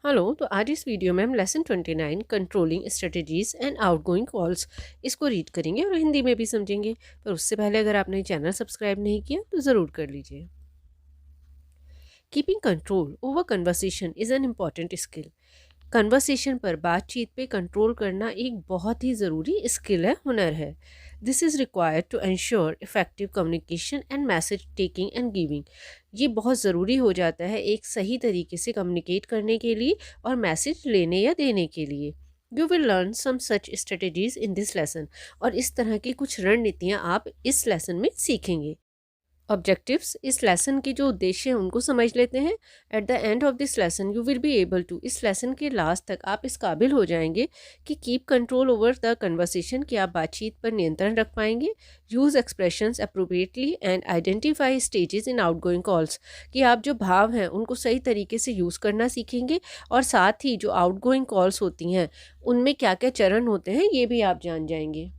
Hello. तो आज इस वीडियो में हम lesson 29 controlling strategies and outgoing calls इसको रीड करेंगे और हिंदी में भी समझेंगे। पर उससे पहले अगर आपने चैनल सब्सक्राइब नहीं किया तो ज़रूर कर लीजिए। Keeping control over conversation is an important skill. Conversation पर बातचीत पे कंट्रोल करना एक बहुत ही ज़रूरी स्किल है, हुनर है। This is required to ensure effective communication and message taking and giving. ये बहुत ज़रूरी हो जाता है एक सही तरीके से कम्युनिकेट करने के लिए और मैसेज लेने या देने के लिए। You will learn some such strategies in this lesson. और इस तरह की कुछ रणनीतियाँ आप इस लेसन में सीखेंगे। ऑब्जेक्टिव्स, इस लेसन के जो उद्देश्य हैं उनको समझ लेते हैं। At the end of this lesson you will be able to, इस लेसन के लास्ट तक आप इस काबिल हो जाएंगे कि keep control over the conversation, कि आप बातचीत पर नियंत्रण रख पाएंगे। Use expressions appropriately and identify stages in outgoing calls, कि आप जो भाव हैं उनको सही तरीके से यूज़ करना सीखेंगे। और साथ ही जो आउटगोइंग कॉल्स होती हैं उनमें क्या क्या चरण होते हैं ये भी आप जान जाएंगे।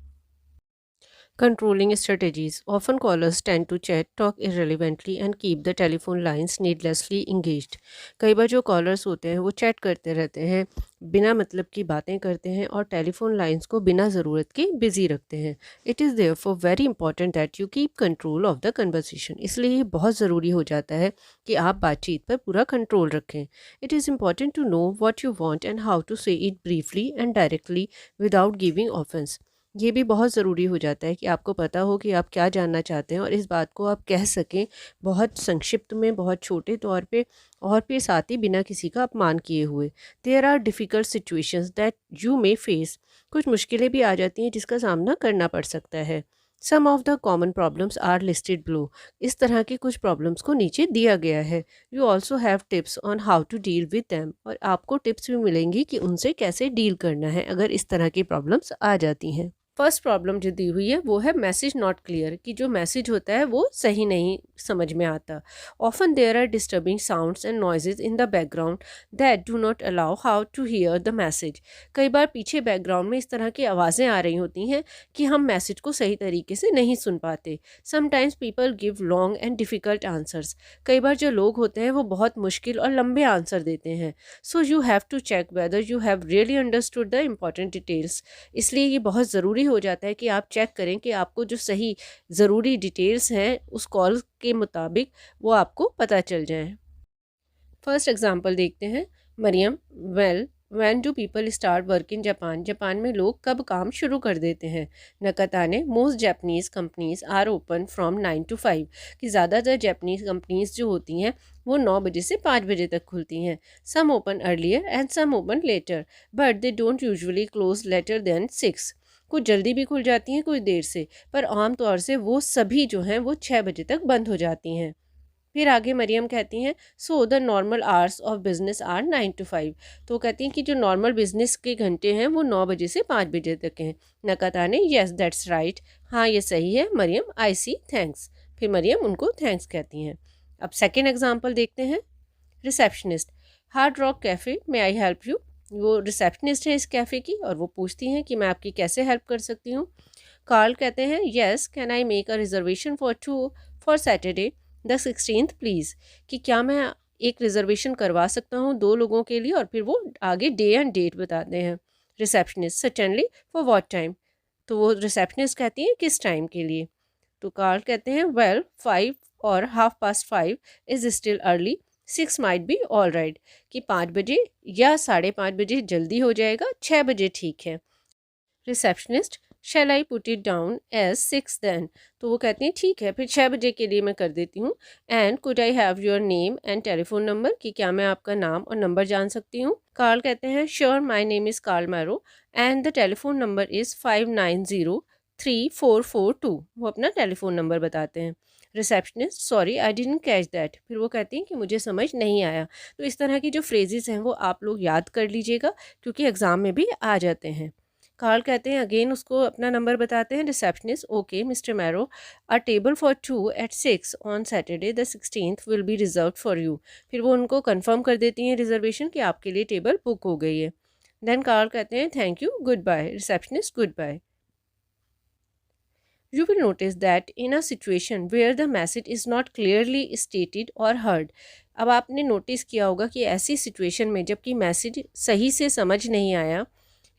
Controlling strategies. Often callers tend to chat, talk irrelevantly and keep the telephone lines needlessly engaged. कई बार जो कॉलर्स होते हैं वो चैट करते रहते हैं, बिना मतलब की बातें करते हैं और टेलीफोन लाइंस को बिना ज़रूरत के बिजी रखते हैं। It is therefore very important that you keep control of the conversation. इसलिए ये बहुत ज़रूरी हो जाता है कि आप बातचीत पर पूरा कंट्रोल रखें। It is important to know what you want and how to say it briefly and directly without giving offense. ये भी बहुत ज़रूरी हो जाता है कि आपको पता हो कि आप क्या जानना चाहते हैं और इस बात को आप कह सकें बहुत संक्षिप्त में, बहुत छोटे तौर पे, और फिर साथ ही बिना किसी का अपमान किए हुए। There are difficult situations that you may face. कुछ मुश्किलें भी आ जाती हैं जिसका सामना करना पड़ सकता है। Some of the common problems are listed below. इस तरह की कुछ प्रॉब्लम्स को नीचे दिया गया है। You also have tips on how to deal with them, और आपको टिप्स भी मिलेंगी कि उनसे कैसे डील करना है अगर इस तरह की प्रॉब्लम्स आ जाती हैं। फर्स्ट प्रॉब्लम जो दी हुई है वो है मैसेज नॉट क्लियर, कि जो मैसेज होता है वो सही नहीं समझ में आता। Often there are disturbing sounds and noises in the background that do not allow how to hear the message. कई बार पीछे बैकग्राउंड में इस तरह की आवाज़ें आ रही होती हैं कि हम मैसेज को सही तरीके से नहीं सुन पाते। Sometimes people give long and difficult answers. कई बार जो लोग होते हैं वो बहुत मुश्किल और लंबे आंसर देते हैं। So you have to check whether you have really understood the important details. इसलिए ये बहुत ज़रूरी हो जाता है कि आप चेक करें कि आपको जो सही ज़रूरी डिटेल्स हैं उस कॉल के मुताबिक वो आपको पता चल जाएं। फर्स्ट एग्जांपल देखते हैं। Mariam, well when do people start work in Japan. Japan में लोग कब काम शुरू कर देते हैं। Nakatane, most Japanese companies are open from 9 to 5, कि ज़्यादातर जापानीज़ कंपनीज जो होती हैं वो 9 बजे से 5 बजे तक खुलती हैं। Some open earlier and some open later, but they don't usually close later than 6। कुछ जल्दी भी खुल जाती हैं, कुछ देर से, पर आम तौर से वो सभी जो हैं वो 6 बजे तक बंद हो जाती हैं। फिर आगे मरियम कहती हैं, so the normal hours of business are 9 to 5। तो कहती हैं कि जो नॉर्मल बिजनेस के घंटे हैं वो 9 बजे से 5 बजे तक हैं। नकाता ने, येस दैट्स राइट, हाँ ये सही है मरियम, आई सी, थैंक्स। फिर मरियम उनको थैंक्स कहती हैं। अब सेकेंड एग्जाम्पल देखते हैं। Receptionist, hard rock cafe, may I help you. वो रिसेप्शनिस्ट है इस कैफ़े की और वो पूछती हैं कि मैं आपकी कैसे हेल्प कर सकती हूँ। कार्ल कहते हैं, yes can I make a reservation for 2 for Saturday the 16th please, कि क्या मैं एक रिजर्वेशन करवा सकता हूँ 2 लोगों के लिए। और फिर वो आगे डे एंड डेट बताते हैं। Receptionist, certainly, for what time. तो वो रिसेप्शनिस्ट कहती हैं किस टाइम के लिए। तो कार्ल कहते हैं, वेल 5 और 5:30 is still early, 6 might be all right, कि 5 बजे या 5:30 बजे जल्दी हो जाएगा, 6 बजे ठीक है। Receptionist, shall I put it down as 6 then. तो वो कहते हैं ठीक है, फिर 6 बजे के लिए मैं कर देती हूँ। And could I have your name and telephone number, कि क्या मैं आपका नाम और नंबर जान सकती हूँ। कार्ल कहते हैं, sure my name is Carl Marrow and the telephone number is 59034442। वो अपना टेलीफोन नंबर बताते हैं। Receptionist, sorry I didn't catch that. फिर वो कहती हैं कि मुझे समझ नहीं आया। तो इस तरह की जो फ्रेजेस हैं वो आप लोग याद कर लीजिएगा, क्योंकि एग्ज़ाम में भी आ जाते हैं। कार्ल कहते हैं, अगेन उसको अपना नंबर बताते हैं। Receptionist, okay mister marrow, a table for 2 at 6 on Saturday the 16th will be reserve for you. फिर वो उनको कंफर्म कर देती हैं रिजर्वेशन कि आपके लिए टेबल बुक हो गई है। देन कार्ल कहते हैं, thank you, good bye. Receptionist, good bye. You will notice that in a situation where the message is not clearly stated or heard, अब आपने नोटिस किया होगा कि ऐसी सिचुएशन में जबकि मैसेज सही से समझ नहीं आया,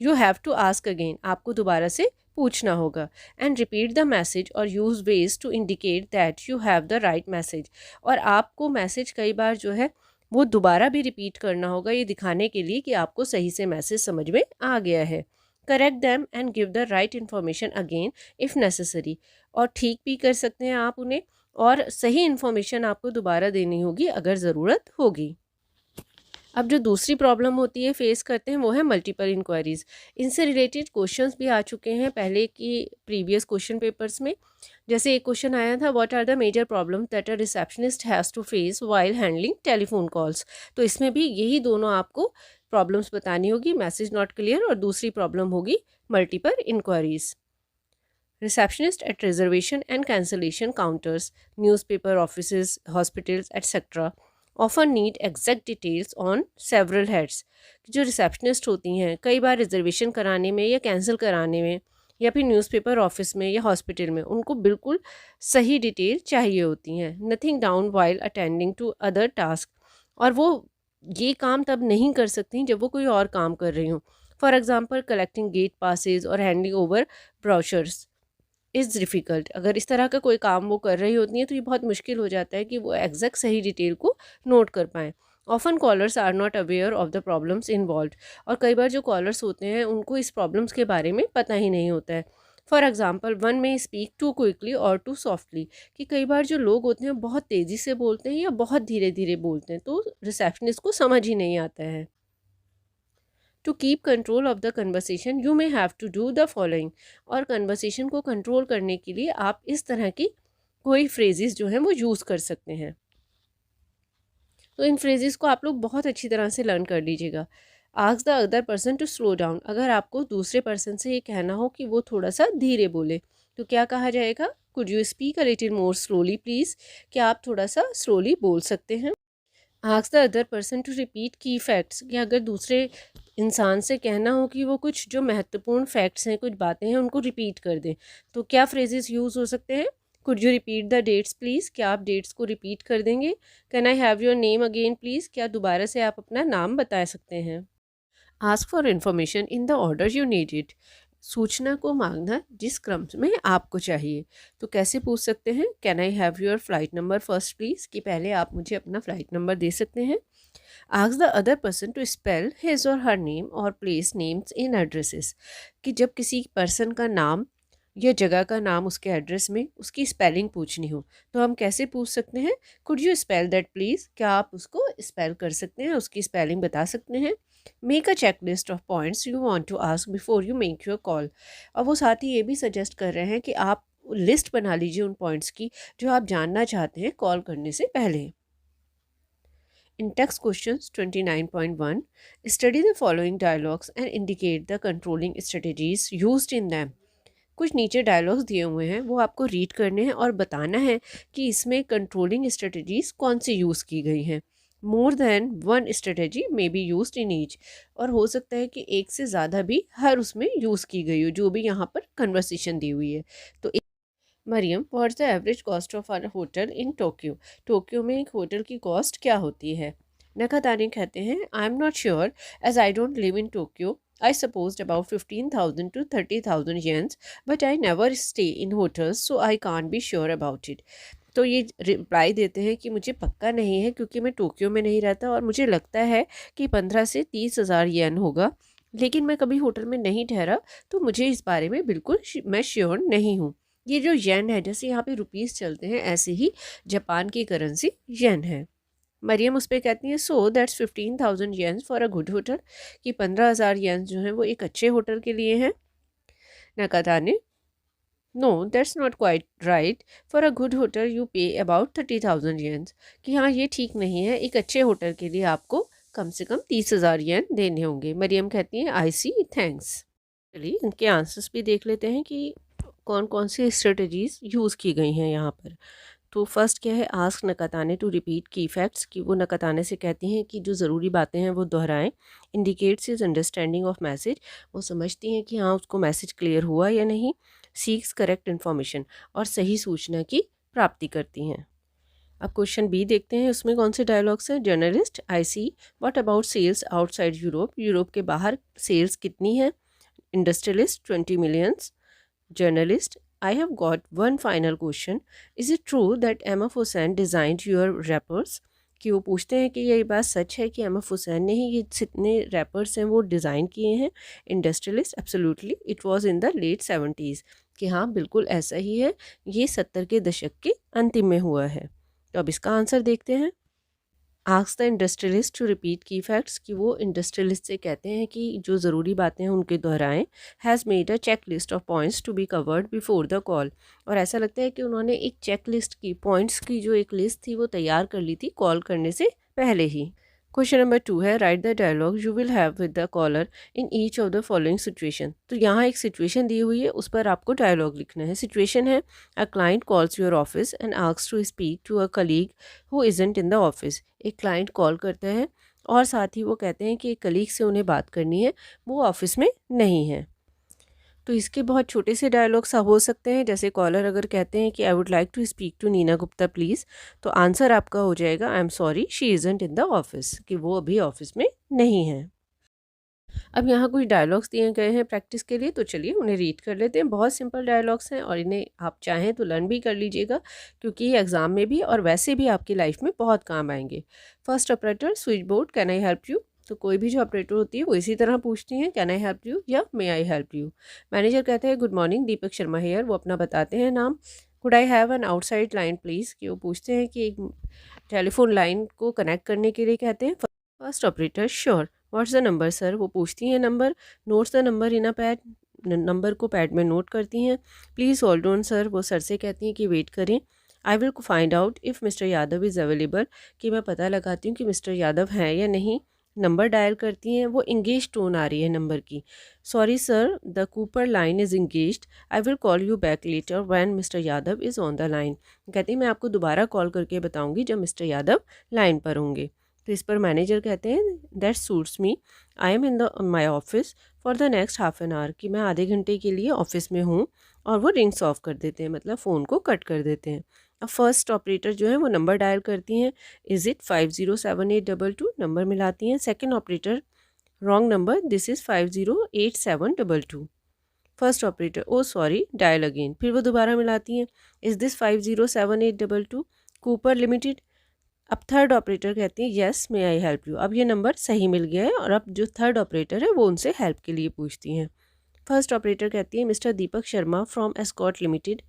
you have to ask again, आपको दोबारा से पूछना होगा, एंड रिपीट द मैसेज और use ways to indicate that you have the right message. और आपको मैसेज कई बार जो है वो दोबारा भी रिपीट करना होगा, ये दिखाने के लिए कि आपको सही से मैसेज समझ में आ गया है। Correct them and give the right information again if necessary, और ठीक भी कर सकते हैं आप उन्हें, और सही इन्फॉर्मेशन आपको दोबारा देनी होगी अगर ज़रूरत होगी। अब जो दूसरी प्रॉब्लम होती है फेस करते हैं वो है मल्टीपल इंक्वायरीज़। इनसे रिलेटेड क्वेश्चंस भी आ चुके हैं पहले की प्रीवियस क्वेश्चन पेपर्स में। जैसे एक क्वेश्चन आया था, what are the major problem that a receptionist has to face while handling telephone calls. तो इसमें भी यही दोनों आपको प्रॉब्लम्स बतानी होगी, मैसेज नॉट क्लियर, और दूसरी प्रॉब्लम होगी multiple enquiries. Receptionist at reservation and cancellation counters, newspaper offices, hospitals, etc. often need exact details on several heads. जो रिसेप्शनिस्ट होती हैं कई बार रिजर्वेशन कराने में या कैंसिल कराने में या फिर न्यूज़पेपर ऑफिस में या हॉस्पिटल में उनको बिल्कुल सही डिटेल चाहिए होती हैं। Nothing down while attending to other task, और वो ये काम तब नहीं कर सकती जब वो कोई और काम कर रही हों। For example collecting gate passes और handing over brochures is difficult. अगर इस तरह का कोई काम वो कर रही होती हैं तो ये बहुत मुश्किल हो जाता है कि वो एग्जैक्ट सही डिटेल को नोट कर पाएँ। Often callers are not aware of the problems involve, और कई बार जो कॉलर्स होते हैं उनको इस प्रॉब्लम्स के बारे में पता ही नहीं होता है। फॉर एग्जाम्पल वन में स्पीक टू क्विकली और टू सॉफ्टली, कि कई बार जो लोग होते हैं बहुत तेज़ी से बोलते हैं या बहुत धीरे धीरे बोलते हैं, तो रिसेप्शनिस्ट को समझ ही नहीं आता है। To keep control of the conversation you may have to do the following, और कन्वर्सेशन को कंट्रोल करने के लिए आप इस तरह की कोई फ्रेजेस जो हैं वो यूज़ कर सकते हैं। तो इन फ्रेजेस को आप लोग बहुत अच्छी तरह से लर्न कर लीजिएगा। Ask the other person to slow down, अगर आपको दूसरे पर्सन से ये कहना हो कि वो थोड़ा सा धीरे बोले तो क्या कहा जाएगा? Could you speak a little more slowly please, क्या आप थोड़ा सा स्लोली बोल सकते हैं? Ask the other person to repeat key facts, कि अगर दूसरे इंसान से कहना हो कि वो कुछ जो महत्वपूर्ण फैक्ट्स हैं, कुछ बातें हैं, उनको रिपीट कर दें, तो क्या फ्रेजेस यूज़ हो सकते हैं? Could you repeat the dates please, क्या आप डेट्स को रिपीट कर देंगे? Can I have your name again please, क्या दोबारा से आप अपना नाम बता सकते हैं? Ask for information in the order you need it, सूचना को मांगना जिस क्रम में आपको चाहिए। तो कैसे पूछ सकते हैं? Can I have your flight number first please, कि पहले आप मुझे अपना फ़्लाइट नंबर दे सकते हैं। Ask the other person to spell his और हर नेम और प्लेस नेम्स इन एड्रेसेस, कि जब किसी पर्सन का नाम या जगह का नाम उसके एड्रेस में उसकी स्पेलिंग पूछनी हो तो हम कैसे पूछ सकते हैं? Could you spell that please, क्या आप उसको स्पेल कर सकते हैं, उसकी स्पेलिंग बता सकते हैं? Make a check list of points you want to ask before you make your call, और वो साथ ही ये भी सजेस्ट कर रहे हैं कि आप लिस्ट बना लीजिए उन पॉइंट्स की जो आप जानना चाहते हैं कॉल करने से पहले। In text questions 29.1, study the following dialogues and indicate the controlling strategies used in them. कुछ नीचे डायलॉग्स दिए हुए हैं, वो आपको रीड करने हैं और बताना है कि इसमें कंट्रोलिंग स्ट्रेटजीज कौन सी यूज़ की गई हैं। More than one strategy may be used in each, और हो सकता है कि एक से ज़्यादा भी हर उसमें यूज़ की गई हो जो भी यहाँ पर कन्वर्सेशन दी हुई है। तो Mariam, what's the average cost of our hotel in Tokyo, Tokyo में एक होटल की कॉस्ट क्या होती है? नकातानी कहते हैं, I am not sure as I don't live in Tokyo, I supposed about 15,000 to 30,000 yens, but I never stay in hotels, so I can't be sure about it. तो ये reply देते हैं कि मुझे पक्का नहीं है क्योंकि मैं टोक्यो में नहीं रहता, और मुझे लगता है कि 15 से 30,000 येन होगा, लेकिन मैं कभी होटल में नहीं ठहरा, तो मुझे इस बारे में बिल्कुल मैं श्योर नहीं हूँ। ये जो येन है, जैसे यहाँ पे रुपीज़ चलते हैं ऐसे ही जापान की करेंसी येन है। मरियम उस पर कहती हैं, so that's 15,000 yens for a good hotel, कि 15,000 येन्स जो हैं वो एक अच्छे होटल के लिए हैं। Nakatane, no that's not quite right, for a good hotel you pay about 30,000 yens, कि हाँ ये ठीक नहीं है, एक अच्छे होटल के लिए आपको कम से कम 30,000 येन देने होंगे। मरियम कहती हैं, आई सी, थैंक्स। चलिए इनके आंसर्स भी देख लेते हैं कि कौन कौन सी स्ट्रेटजीज यूज़ की गई हैं यहाँ पर। तो फर्स्ट क्या है, ask नकाताने to repeat key facts, कि वो नकाताने से कहती हैं कि जो ज़रूरी बातें हैं वो दोहराएं। Indicates is understanding of message, वो समझती हैं कि हाँ उसको मैसेज क्लियर हुआ या नहीं। सीक्स करेक्ट इन्फॉर्मेशन, और सही सूचना की प्राप्ति करती हैं। अब क्वेश्चन बी देखते हैं, उसमें कौन से डायलॉग्स हैं। Journalist, I see what about sales outside Europe, Europe के बाहर सेल्स कितनी है। Industrialist, 20 millions. Journalist, I have got one final question, is it true that M F Husain designed your wrappers, कि वो पूछते हैं कि ये बात सच है कि एम एफ हुसैन ने ही ये जितने रैपर्स हैं वो डिज़ाइन किए हैं। Industrialist, absolutely it was in the late 70s, कि हाँ बिल्कुल ऐसा ही है, ये 70 के दशक के अंतिम में हुआ है। तो अब इसका आंसर देखते हैं। Ask the industrialist to repeat key facts, कि वो इंडस्ट्रियलिस्ट से कहते हैं कि जो ज़रूरी बातें हैं उनके दोहराएं। Has made a check list of points to be covered before the call, और ऐसा लगता है कि उन्होंने एक चेक लिस्ट की, पॉइंट्स की जो एक लिस्ट थी वो तैयार कर ली थी कॉल करने से पहले ही। क्वेश्चन नंबर 2 है, write the dialogue you will have with the caller in each of the following situation. तो यहाँ एक सिचुएशन दी हुई है, उस पर आपको डायलॉग लिखना है। सिचुएशन है, a client calls your office and asks to speak to a colleague who isn't in the office. एक क्लाइंट कॉल करता है और साथ ही वो कहते हैं कि एक कलीग से उन्हें बात करनी है, वो ऑफिस में नहीं है। तो इसके बहुत छोटे से डायलॉग्स हो सकते हैं, जैसे कॉलर अगर कहते हैं कि I would like to speak to Nina Gupta please, तो आंसर आपका हो जाएगा I am sorry she isn't in the office, कि वो अभी ऑफिस में नहीं है। अब यहाँ कुछ डायलॉग्स दिए गए हैं प्रैक्टिस के लिए, तो चलिए उन्हें रीड कर लेते हैं। बहुत सिंपल डायलॉग्स हैं और इन्हें आप चाहें तो लर्न भी कर लीजिएगा, क्योंकि ये एग्ज़ाम में भी और वैसे भी आपकी लाइफ में बहुत काम आएंगे। First operator, switch board, can I help you. तो कोई भी जो ऑपरेटर होती है वो इसी तरह पूछती हैं, कैन आई हेल्प यू या मे आई हेल्प यू। मैनेजर कहते हैं good morning, Deepak Sharma hair, वो अपना बताते हैं नाम। Could I have an outside line please, कि वो पूछते हैं कि एक टेलीफोन लाइन को कनेक्ट करने के लिए कहते हैं। First operator, sure, what's the number sir, वो पूछती हैं number. Notes the number in a pad, number को पैड में नोट करती हैं। प्लीज़ होल्ड ऑन सर, वो सर से कहती हैं कि वेट करें। I will find out if mister Yadav is available, कि मैं पता लगाती हूँ कि मिस्टर यादव हैं या नहीं। नंबर डायल करती हैं, वो इंगेज टोन आ रही है नंबर की। Sorry sir, the Cooper line is engaged, I will call you back later when mister Yadav is on the line. कहती हैं मैं आपको दोबारा कॉल करके बताऊँगी जब मिस्टर यादव लाइन पर होंगे। तो इस पर मैनेजर कहते हैं that suits me, I am in the my office for the next half an hour, कि मैं आधे घंटे के लिए ऑफिस में हूँ। और वो रिंग्स ऑफ कर देते हैं, मतलब फ़ोन को कट कर देते हैं। अब फर्स्ट ऑपरेटर जो है वो नंबर डायल करती हैं, इज़ इट 507822, नंबर मिलाती हैं। Second operator, wrong number, this is 508722। First operator, oh sorry, dial again, फिर वो दोबारा मिलाती हैं, इज़ दिस 507822 कूपर लिमिटेड। अब थर्ड ऑपरेटर कहती है yes may I help you. अब ये नंबर सही मिल गया है और अब जो थर्ड ऑपरेटर है वो उनसे हेल्प के लिए पूछती हैं। फर्स्ट ऑपरेटर कहती है mister Deepak Sharma from Escot limited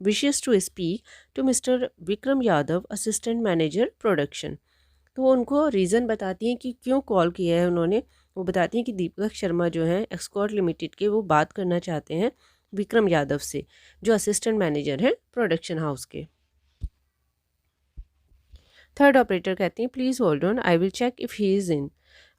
wishes to speak to mister Vikram Yadav assistant manager production. तो वो उनको रीज़न बताती हैं कि क्यों कॉल किया है उन्होंने। वो बताती हैं कि दीपक शर्मा जो हैं एस्कॉट लिमिटेड के, वो बात करना चाहते हैं विक्रम यादव से, जो असिस्टेंट मैनेजर हैं प्रोडक्शन हाउस के। थर्ड ऑपरेटर कहती हैं please hold on, I will check if he is in.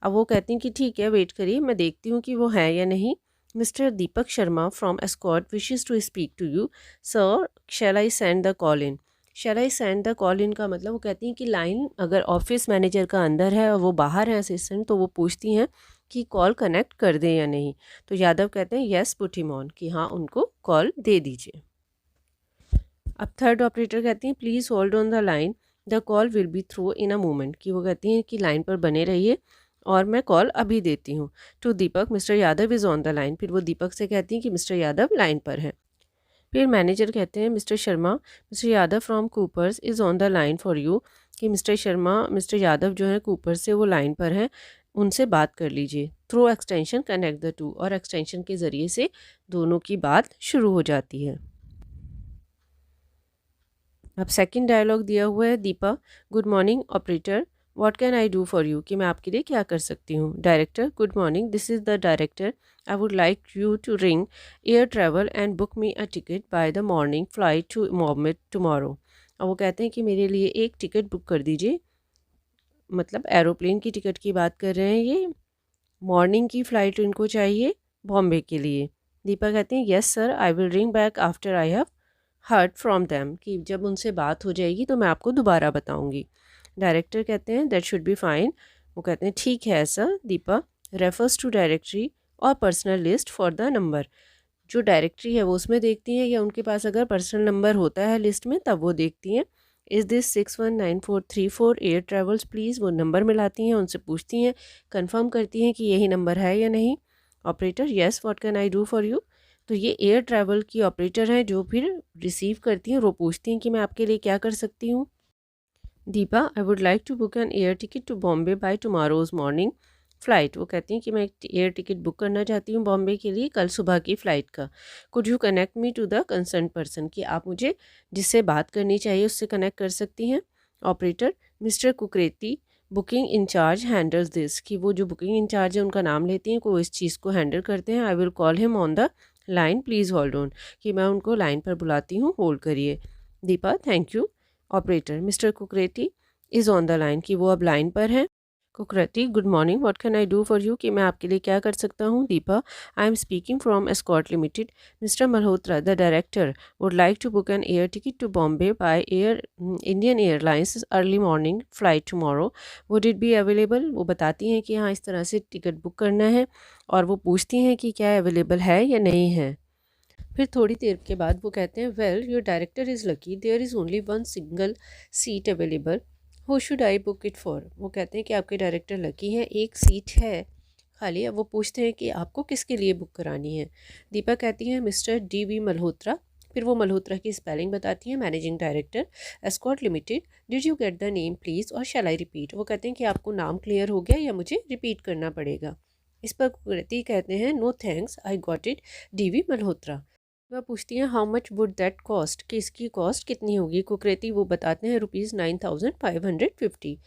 अब वो कहती हैं कि ठीक है वेट करिए, मैं देखती हूँ कि वो है या नहीं। Mister Deepak Sharma from Escot wishes to speak to you sir, shall I send the call in. Shall I send the call in का मतलब वो कहती हैं कि लाइन अगर ऑफिस मैनेजर का अंदर है और वो बाहर है असिस्टेंट, तो वो पूछती हैं कि कॉल कनेक्ट कर दें या नहीं। तो यादव कहते हैं येस पुट हिम ऑन, कि हाँ उनको कॉल दे दीजिए। अब थर्ड ऑपरेटर कहती हैं please hold on the line, the call will be through in a moment, कि वो कहती हैं कि लाइन पर बने रहिए और मैं कॉल अभी देती हूँ। To Deepak, mister Yadav is on the line, फिर वो दीपक से कहती हैं कि मिस्टर यादव लाइन पर है। फिर मैनेजर कहते हैं mister Sharma, mister Yadav from Coopers is on the line for you, कि मिस्टर शर्मा, मिस्टर यादव जो है कूपर से वो लाइन पर हैं, उनसे बात कर लीजिए। Through extension connect the two, और एक्सटेंशन के ज़रिए से दोनों की बात शुरू हो जाती है। अब सेकंड डायलॉग दिया हुआ है, Deepa, good morning operator, what can I do for you, कि मैं आपके लिए क्या कर सकती हूँ। Director, good morning, this is the director, I would like you to ring air travel and book me a ticket by the morning flight to Mohammad tomorrow. और वो कहते हैं कि मेरे लिए एक टिकट बुक कर दीजिए, मतलब एरोप्लेन की टिकट की बात कर रहे हैं ये। मॉर्निंग की फ़्लाइट इनको चाहिए बॉम्बे के लिए। दीपा कहती हैं yes sir, I will ring back after I have heard from them, कि जब उनसे बात हो जाएगी तो मैं आपको दोबारा बताऊंगी। डायरेक्टर कहते हैं दैट शुड बी फाइन, वो कहते हैं ठीक है ऐसा। दीपा रेफर्स टू डायरेक्टरी और personal list for the number, जो डायरेक्टरी है वो उसमें देखती हैं या उनके पास अगर पर्सनल नंबर होता है लिस्ट में तब वो देखती हैं। Is this 619434 air travels please. वो नंबर मिलाती हैं, उनसे पूछती हैं, कंफर्म करती हैं कि यही नंबर है या नहीं। Operator yes what can I do for you. तो ये एयर ट्रैवल की ऑपरेटर हैं जो फिर रिसीव करती हैं, वो पूछती हैं कि मैं आपके लिए क्या कर सकती हूँ। Deepa, I would like to book an air ticket to Bombay by tomorrow's morning flight. वो कहती हैं कि मैं एक एयर टिकट बुक करना चाहती हूँ बॉम्बे के लिए कल सुबह की फ़्लाइट का। Could you connect me to the concern person, कि आप मुझे जिससे बात करनी चाहिए उससे कनेक्ट कर सकती हैं। Operator, mister Kukreti booking incharge handles this, कि वो जो बुकिंग इंचार्ज है उनका नाम लेती हैं, वो इस चीज़ को हैंडल करते हैं। I will call him on the line please hold on, कि मैं उनको लाइन पर बुलाती हूँ, होल्ड करिए। Deepa, thank you. Operator, mister Kukreti is on the line, कि वो अब लाइन पर हैं। Kukreti, good morning what can I do for you, कि मैं आपके लिए क्या कर सकता हूँ। Deepa, I am speaking from Escort limited. Mister Malhotra the director would like to book an air ticket to Bombay by air Indian airlines early morning flight tomorrow, would it be available. वो बताती हैं कि हाँ इस तरह से टिकट बुक करना है, और वो पूछती हैं कि क्या अवेलेबल है या नहीं है। फिर थोड़ी देर के बाद वो कहते हैं, well your director is lucky, there is only one single seat available, who should I book it for. वो कहते हैं कि आपके डायरेक्टर लकी है, एक सीट है खाली। अब वो पूछते हैं कि आपको किसके लिए बुक करानी है। दीपा कहती है, मिस्टर DV मल्होत्रा। फिर वो मल्होत्रा की स्पेलिंग बताती हैं, managing director escort limited. Did you get the name please और शैल आई रिपीट। वो कहते हैं कि आपको नाम क्लियर हो गया या मुझे रिपीट करना पड़ेगा। इस पर कुकरेती कहते हैं, no thanks I got it DV Malhotra. वह पूछती हैं, how much would that cost, कि इसकी कॉस्ट कितनी होगी। कुकरेती वो बताते हैं, ₹9,550।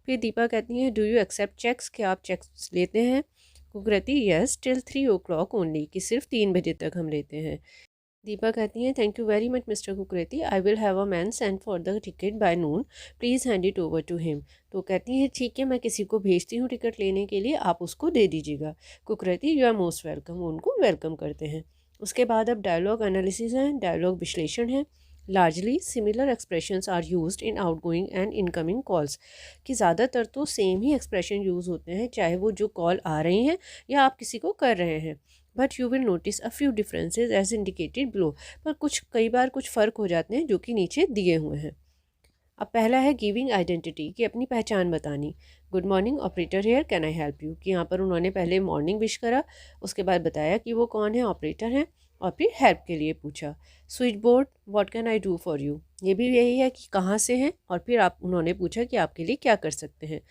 फिर दीपा कहती हैं, डू यू एक्सेप्ट चेक्स, क्या आप चेक्स लेते हैं। Kukreti, yes till 3 o'clock only, कि सिर्फ 3 बजे तक हम लेते हैं। दीपा कहती हैं, thank you very much mister Kukreti, I will have a man send for the ticket by noon, please hand it over to him. तो कहती हैं, ठीक है मैं किसी को भेजती हूँ टिकट लेने के लिए, आप उसको दे दीजिएगा। Kukreti, you are most welcome. वो उनको वेलकम करते हैं। उसके बाद अब डायलॉग एनालिसिस है, डायलॉग विश्लेषण है। Largely similar expressions are used in outgoing and incoming calls, कि ज़्यादातर तो सेम ही एक्सप्रेशन यूज़ होते हैं चाहे वो जो कॉल आ रही हैं या आप किसी को कर रहे हैं। But you will notice a few differences as indicated below, पर कुछ कई बार कुछ फ़र्क हो जाते हैं जो कि नीचे दिए हुए हैं। अब पहला है गिविंग आइडेंटिटी, कि अपनी पहचान बतानी। Good morning operator here can I help you, कि यहाँ पर उन्होंने पहले मॉर्निंग विश करा, उसके बाद बताया कि वो कौन है, ऑपरेटर हैं, और फिर हेल्प के लिए पूछा। Switch board, what can I do for you, ये भी यही है कि कहाँ से हैं, और फिर आप उन्होंने पूछा कि आपके लिए क्या कर सकते हैं।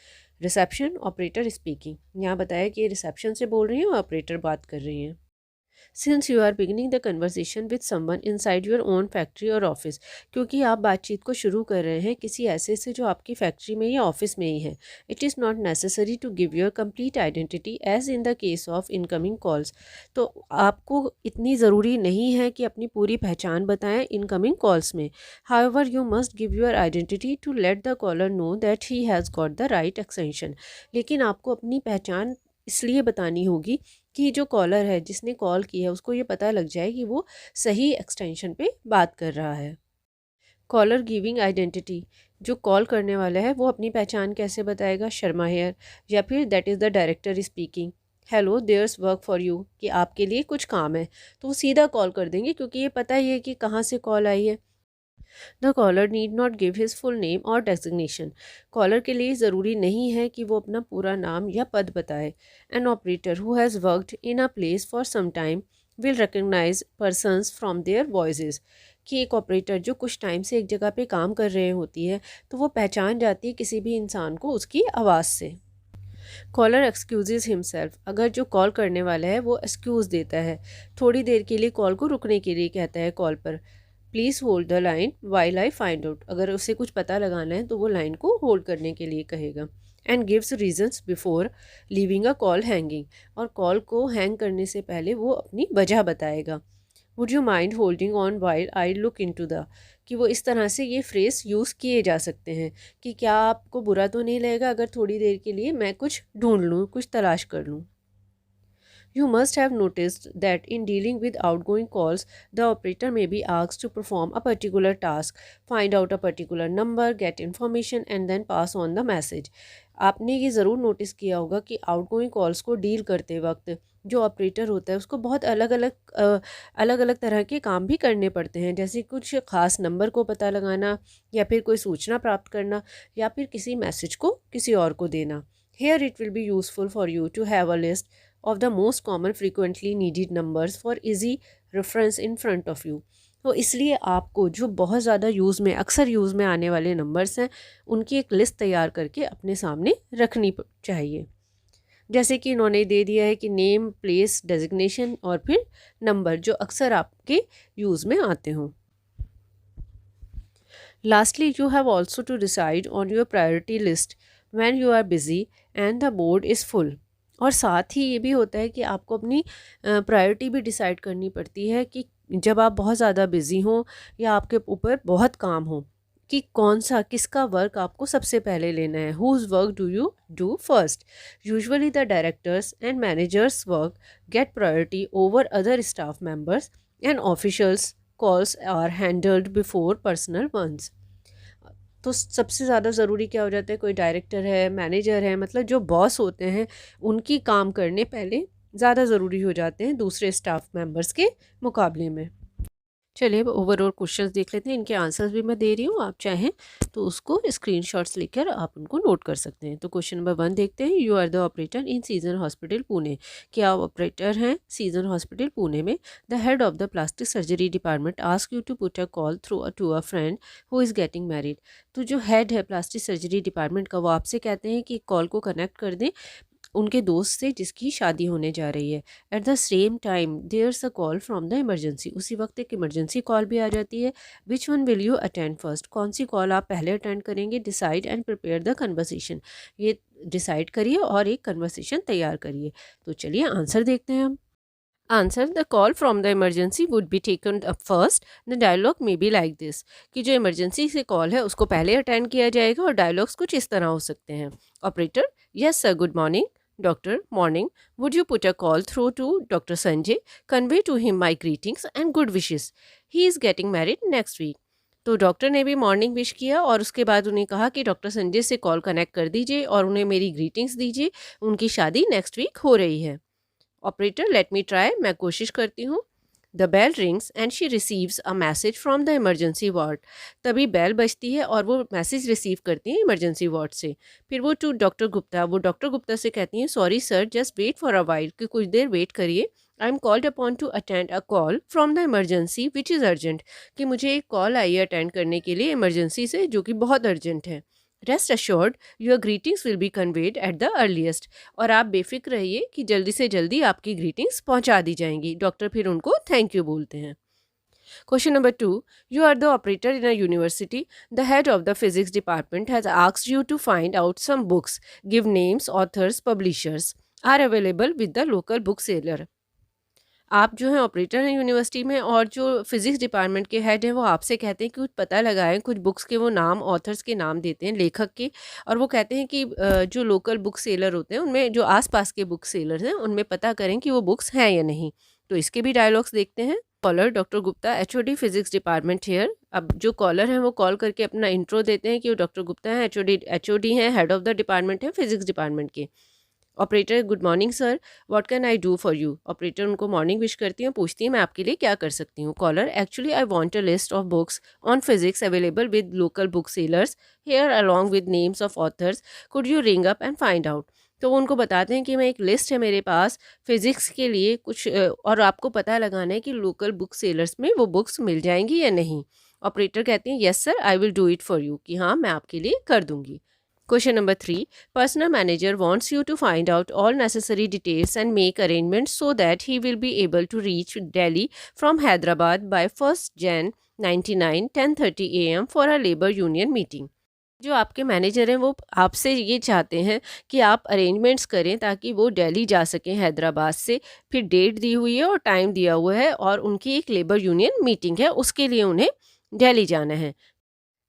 रिसेप्शन, ऑपरेटर स्पीकिंग, यहाँ बताया कि रिसेप्शन से बोल रही हैं और ऑपरेटर बात कर रही हैं। Since you are beginning the conversation with someone inside your own factory or office, क्योंकि आप बातचीत को शुरू कर रहे हैं किसी ऐसे से जो आपकी फैक्ट्री में या ऑफिस में ही है। It is not necessary to give your complete identity as in the case of incoming calls, तो आपको इतनी ज़रूरी नहीं है कि अपनी पूरी पहचान बताएं इनकमिंग कॉल्स में। However you must give your identity to let the caller know that he has got the right extension, लेकिन आपको अपनी पहचान इसलिए बतानी होगी कि जो कॉलर है जिसने कॉल की है उसको ये पता लग जाए कि वो सही एक्सटेंशन पे बात कर रहा है। कॉलर गिविंग आइडेंटिटी, जो कॉल करने वाला है वो अपनी पहचान कैसे बताएगा, शर्मा हेयर, या फिर that is the director speaking, hello there's work for you, कि आपके लिए कुछ काम है, तो वो सीधा कॉल कर देंगे क्योंकि ये पता ही है कि कहाँ से कॉल आई है। The caller need not give his full name or designation, caller के लिए ज़रूरी नहीं है कि वो अपना पूरा नाम या पद बताए। An operator who has worked in a place for some time will recognise persons from their voices, कि एक ऑपरेटर जो कुछ टाइम से एक जगह पे काम कर रहे होती है तो वो पहचान जाती है किसी भी इंसान को उसकी आवाज़ से। कॉलर एक्सक्यूजेज हिमसेल्फ, अगर जो कॉल करने वाला है वो एक्सक्यूज़ देता है, थोड़ी देर के लिए कॉल को रुकने के लिए कहता है कॉल पर। Please hold the line while I find out, अगर उसे कुछ पता लगाना है तो वो लाइन को होल्ड करने के लिए कहेगा। And gives reasons before leaving a call hanging, और कॉल को हैंग करने से पहले वो अपनी वजह बताएगा। Would you mind holding on while I look into the, कि वो इस तरह से ये फ्रेज़ यूज़ किए जा सकते हैं कि क्या आपको बुरा तो नहीं लगेगा अगर थोड़ी देर के लिए मैं कुछ ढूंढ लूँ, कुछ तलाश कर लूँ। You must have noticed that in dealing with outgoing calls, the operator may be asked to perform a particular task, find out a particular number, get information and then pass on the message. आपने ये ज़रूर notice किया होगा कि outgoing calls को deal करते वक्त जो ऑपरेटर होता है उसको बहुत अलग अलग तरह के काम भी करने पड़ते हैं, जैसे कुछ ख़ास नंबर को पता लगाना, या फिर कोई सूचना प्राप्त करना, या फिर किसी मैसेज को किसी और को देना। Here it will be useful for you to have a list of the most common frequently needed numbers for easy reference in front of you. तो इसलिए आपको जो बहुत ज़्यादा अक्सर यूज़ में आने वाले नंबर्स हैं उनकी एक लिस्ट तैयार करके अपने सामने रखनी चाहिए। जैसे कि इन्होंने दे दिया है कि नेम, प्लेस, डेजिग्नेशन और फिर नंबर जो अक्सर आपके यूज़ में आते हों। Lastly, you have also to decide on your priority list when you are busy and the board is full. और साथ ही ये भी होता है कि आपको अपनी प्रायोरिटी भी डिसाइड करनी पड़ती है कि जब आप बहुत ज़्यादा बिज़ी हों या आपके ऊपर बहुत काम हो, कि किसका वर्क आपको सबसे पहले लेना है। Whose work do you do first. Usually the directors and managers work get priority over other staff members and officials calls are handled before personal ones. तो सबसे ज़्यादा ज़रूरी क्या हो जाता है, कोई डायरेक्टर है, मैनेजर है, मतलब जो बॉस होते हैं उनकी काम करने पहले ज़्यादा ज़रूरी हो जाते हैं दूसरे स्टाफ मेंबर्स के मुकाबले में। चलिए अब ओवरऑल क्वेश्चंस देख लेते हैं, इनके आंसर्स भी मैं दे रही हूँ, आप चाहें तो उसको स्क्रीनशॉट्स लेकर आप उनको नोट कर सकते हैं। तो क्वेश्चन नंबर 1 देखते हैं। You are the operator in Season hospital Pune. क्या आप ऑपरेटर हैं सीजन हॉस्पिटल पुणे में। The head of the plastic surgery department ask you to put a call through to a friend who is getting married. तो जो head है plastic surgery department का, वो आपसे कहते हैं कि कॉल को कनेक्ट कर दें उनके दोस्त से जिसकी शादी होने जा रही है। At the same time there's a call from the emergency. उसी वक्त एक इमरजेंसी कॉल भी आ जाती है। Which one will you attend first. कौन सी कॉल आप पहले अटेंड करेंगे। Decide and prepare the conversation. ये डिसाइड करिए और एक कन्वर्सेशन तैयार करिए। तो चलिए आंसर देखते हैं हम। Answer, the call from the emergency would be taken up first. The dialogue may be like this. कि जो इमरजेंसी से कॉल है उसको पहले अटेंड किया जाएगा और डायलॉग्स कुछ इस तरह हो सकते हैं। Operator, yes sir, good morning. Doctor, morning. Would you put a call through to Dr. Sanjay? Convey to him my greetings and good wishes. He is getting married next week. तो doctor ने भी morning wish किया और उसके बाद उन्हें कहा कि डॉक्टर संजय से कॉल कनेक्ट कर दीजिए और उन्हें मेरी ग्रीटिंग्स दीजिए, उनकी शादी नेक्स्ट वीक हो रही है। ऑपरेटर, लेट मी ट्राई, मैं कोशिश करती हूँ। The bell rings and she receives a message from the emergency ward. तभी बेल बजती है और वो मैसेज रिसीव करती हैं इमरजेंसी वार्ड से। फिर वो टू डॉक्टर गुप्ता, वो डॉक्टर गुप्ता से कहती हैं, sorry sir, just wait for a while, कि कुछ देर वेट करिए। I am called upon to attend a call from the emergency which is urgent. कि मुझे एक कॉल आई है अटेंड करने के लिए इमरजेंसी से, जो कि बहुत अर्जेंट है। Rest assured your greetings will be conveyed at the earliest. और आप बेफिक्र रहिए कि जल्दी से जल्दी आपकी ग्रीटिंग्स पहुंचा दी जाएंगी। डॉक्टर फिर उनको थैंक यू बोलते हैं। Question number 2. You are the operator in a university. The head of the physics department has asked you to find out some books. Give names, authors, publishers are available with the local bookseller. आप जो हैं operator हैं university में और जो physics department के head हैं वो आपसे कहते हैं कि कुछ पता लगाएं, कुछ बुक्स के वो नाम, ऑथर्स के नाम देते हैं, लेखक के, और वो कहते हैं कि जो लोकल बुक सेलर होते हैं उनमें, जो आसपास के बुक सेलर हैं उनमें पता करें कि वो बुक्स हैं या नहीं। तो इसके भी डायलॉग्स देखते हैं। Caller, doctor Gupta, HOD physics department here. अब जो कॉलर हैं वो कॉल करके अपना इंट्रो देते हैं कि वो डॉक्टर गुप्ता हैं, एचओडी हैं, हेड ऑफ द डिपार्टमेंट है फिजिक्स डिपार्टमेंट के। Operator, good morning sir, what can I do for you. Operator उनको मॉर्निंग विश करती हैं, पूछती हैं मैं आपके लिए क्या कर सकती हूँ। Caller, actually I want a list of books on physics available with local book sellers here along with names of authors, could you ring up and find out. तो वो उनको बताते हैं कि मैं एक लिस्ट है मेरे पास फिज़िक्स के लिए कुछ, और आपको पता लगाना है कि लोकल बुक सेलर्स में वो बुक्स मिल जाएंगी या नहीं। ऑपरेटर कहती हैं, yes sir, I will do it for you, कि हाँ मैं आपके लिए कर दूंगी। Question number 3. Personal manager wants you to find out all necessary details and make arrangements so that he will be able to reach Delhi from Hyderabad by 1st Jan 99 10:30 am for a labor union meeting. जो आपके manager हैं वो आपसे ये चाहते हैं कि आप अरेंजमेंट्स करें ताकि वो दिल्ली जा सकें हैदराबाद से। फिर डेट दी हुई है और टाइम दिया हुआ है और उनकी एक लेबर यूनियन मीटिंग है, उसके लिए उन्हें दिल्ली जाना है।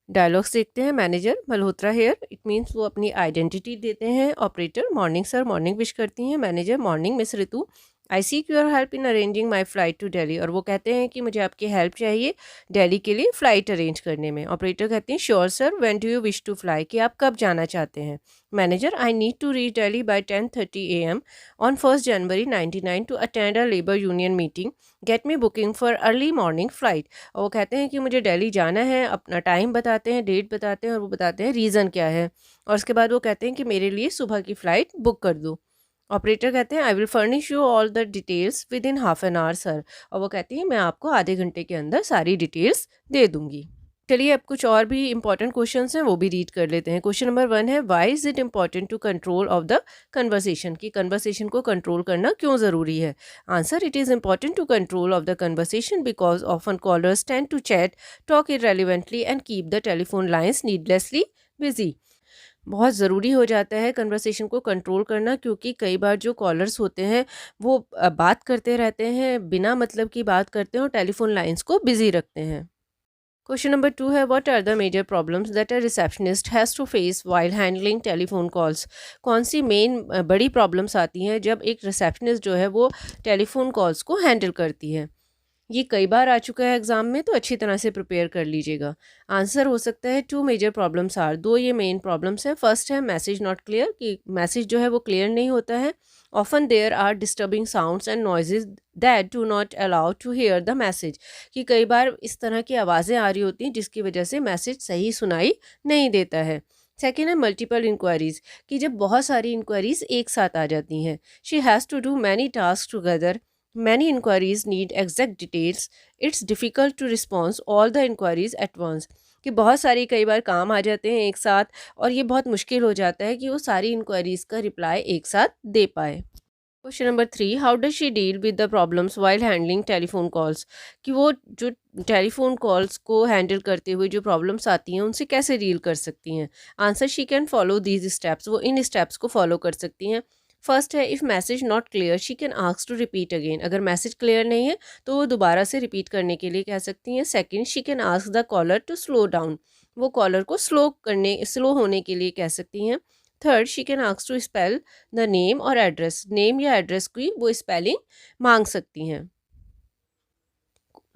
डायलॉग्स देखते हैं। Manager, Malhotra here, it means वो अपनी आइडेंटिटी देते हैं। Operator, morning sir, morning wish करती हैं। Manager, morning miss Ritu, I seek your help in arranging my flight to Delhi, और वो कहते हैं कि मुझे आपकी हेल्प चाहिए दिल्ली के लिए फ़्लाइट अरेंज करने में। ऑपरेटर कहते हैं sure sir, when do you wish to fly, कि आप कब जाना चाहते हैं। Manager I need to reach Delhi by 10:30 AM on 1 January 1999 to attend a labour union meeting, get me booking for early morning flight. और वो कहते हैं कि मुझे दिल्ली जाना है, अपना टाइम बताते हैं, डेट बताते हैं और वो बताते हैं रीज़न क्या है, और उसके बाद वो कहते हैं कि मेरे लिए सुबह की फ़्लाइट बुक कर दो। ऑपरेटर कहते हैं I will furnish you all the details with in half an hour sir, और वो कहती है मैं आपको आधे घंटे के अंदर सारी डिटेल्स दे दूंगी। चलिए अब कुछ और भी इंपॉर्टेंट क्वेश्चंस हैं वो भी रीड कर लेते हैं। क्वेश्चन नंबर 1 है why is it important to control of the conversation, की कन्वर्सेशन को कंट्रोल करना क्यों ज़रूरी है। Answer it is important to control of the conversation because often callers tend to chat, talk irrelevantly and keep the telephone lines needlessly busy. बहुत ज़रूरी हो जाता है कन्वर्सेशन को कंट्रोल करना, क्योंकि कई बार जो कॉलर्स होते हैं वो बात करते रहते हैं, बिना मतलब की बात करते हैं और टेलीफोन लाइंस को बिजी रखते हैं। क्वेश्चन नंबर 2 है what are the major problems that a receptionist has to face while handling telephone calls. कौन सी मेन बड़ी प्रॉब्लम्स आती हैं जब एक रिसेप्शनिस्ट जो है वो टेलीफोन कॉल्स को हैंडल करती है। ये कई बार आ चुका है एग्जाम में, तो अच्छी तरह से प्रिपेयर कर लीजिएगा। आंसर हो सकता है 2 मेजर प्रॉब्लम्स आर, 2 ये मेन प्रॉब्लम्स हैं। फर्स्ट है मैसेज नॉट क्लियर, कि मैसेज जो है वो क्लियर नहीं होता है। Often there are disturbing sounds and noises that do not allow to hear the message, कि कई बार इस तरह की आवाज़ें आ रही होती हैं जिसकी वजह से मैसेज सही सुनाई नहीं देता है। सेकेंड है मल्टीपल इंक्वायरीज, कि जब बहुत सारी इंक्वायरीज एक साथ आ जाती हैं। She has to do many task together, many inquiries need exact details, it's difficult to respond all the inquiries at once, कि बहुत सारी कई बार काम आ जाते हैं एक साथ और ये बहुत मुश्किल हो जाता है कि वो सारी इंक्वायरीज का रिप्लाई एक साथ दे पाए। Question number 3 how does she deal with the problems while handling telephone calls, कि वो जो टेलीफोन कॉल्स को हैंडल करते हुए जो प्रॉब्लम्स आती हैं उनसे कैसे डील कर सकती हैं। Answer she can follow these steps, वो इन स्टेप्स को फॉलो कर सकती हैं। फर्स्ट है if message not clear she can ask to repeat again, अगर मैसेज क्लियर नहीं है तो वो दोबारा से रिपीट करने के लिए कह सकती हैं। Second she can ask the caller to slow down, वो कॉलर को स्लो होने के लिए कह सकती हैं। Third she can ask to spell the name or address, name या एड्रेस की वो स्पेलिंग मांग सकती हैं।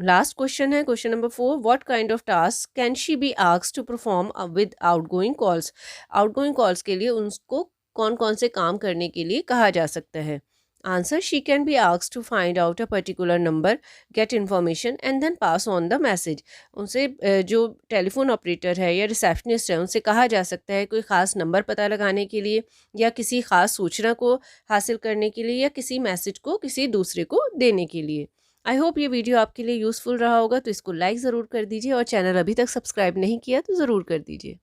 लास्ट क्वेश्चन है question number 4 what kind of task can she be asked to perform with outgoing calls, outgoing calls के लिए उनको कौन कौन से काम करने के लिए कहा जा सकता है। Answer she can be asked to find out a particular number, get information and then pass on the message, उनसे जो टेलीफोन ऑपरेटर है या रिसेप्शनिस्ट है उनसे कहा जा सकता है कोई ख़ास नंबर पता लगाने के लिए या किसी ख़ास सूचना को हासिल करने के लिए या किसी मैसेज को किसी दूसरे को देने के लिए। आई होप ये वीडियो आपके लिए यूज़फुल रहा होगा, तो इसको लाइक ज़रूर कर दीजिए और चैनल अभी तक सब्सक्राइब नहीं किया तो ज़रूर कर दीजिए।